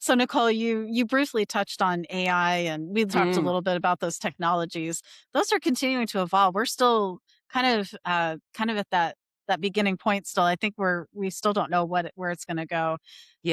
So Nicole, you briefly touched on AI, and we talked a Mm, little bit about those technologies. Those are continuing to evolve. We're still kind of at that beginning point still. I think we still don't know where it's going to go.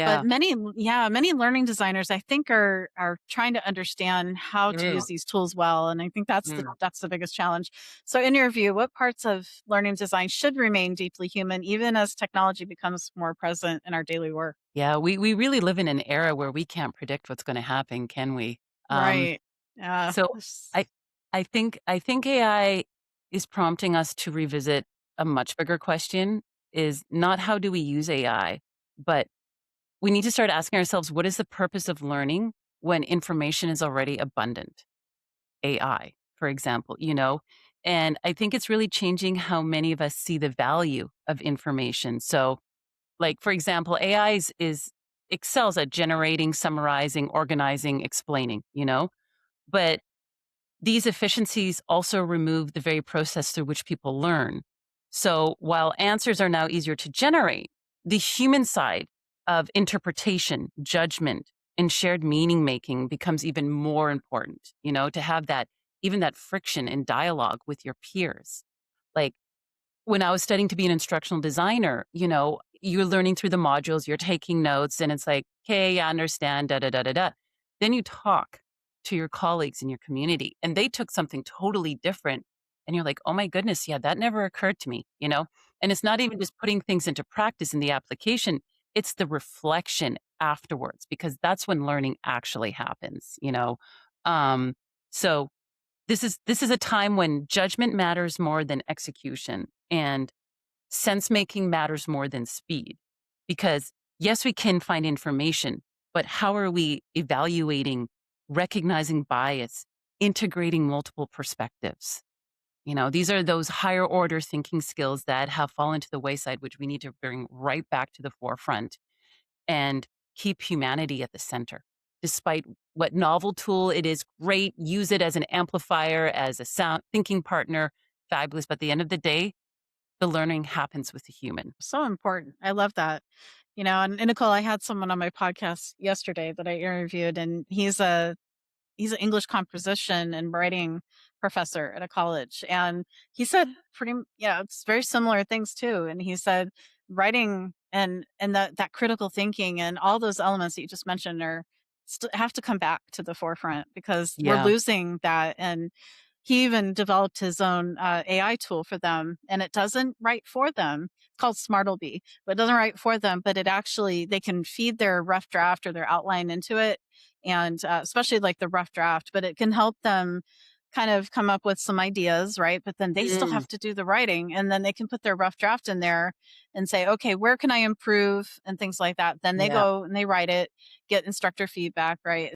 But yeah. many learning designers I think are trying to understand how to Mm, use these tools well, and I think mm. that's the biggest challenge. So in your view, what parts of learning design should remain deeply human even as technology becomes more present in our daily work? Yeah, we really live in an era where we can't predict what's gonna happen, can we? Um, Right. Yeah. so I I think AI is prompting us to revisit a much bigger question, is not how do we use AI, but we need to start asking ourselves, what is the purpose of learning when information is already abundant? AI, for example, you know? And I think it's really changing how many of us see the value of information. So, like, for example, AI is excels at generating, summarizing, organizing, explaining, you know? But these efficiencies also remove the very process through which people learn. So while answers are now easier to generate, the human side of interpretation, judgment, and shared meaning making becomes even more important, you know, to have that, even that friction and dialogue with your peers. Like, when I was studying to be an instructional designer, you know, you're learning through the modules, you're taking notes, and it's like, "Okay, I understand, da da da da da." Then you talk to your colleagues in your community, and they took something totally different, and you're like, "Oh my goodness, yeah, that never occurred to me," you know? And it's not even just putting things into practice in the application, it's the reflection afterwards, because that's when learning actually happens, you know? Um, so this is a time when judgment matters more than execution, and sense making matters more than speed. Because yes, we can find information, but how are we evaluating, recognizing bias, integrating multiple perspectives? You know, these are those higher order thinking skills that have fallen to the wayside, which we need to bring right back to the forefront and keep humanity at the center. Despite what novel tool it is, great, use it as an amplifier, as a sound thinking partner, fabulous. But at the end of the day, the learning happens with the human. So important. I love that. And Nicole, I had someone on my podcast yesterday that I interviewed, and he's an English composition and writing professor at a college. And he said it's very similar things too. And he said writing and that critical thinking and all those elements that you just mentioned have to come back to the forefront because we're Yeah. losing that. And he even developed his own AI tool for them, and it doesn't write for them. It's called Smartleby, but it doesn't write for them. But it actually they can feed their rough draft or their outline into it, and especially like the rough draft, but it can help them kind of come up with some ideas, right? But then they still Mm, have to do the writing, and then they can put their rough draft in there and say, okay, where can I improve and things like that. Then they yeah. go and they write it, get instructor feedback, right?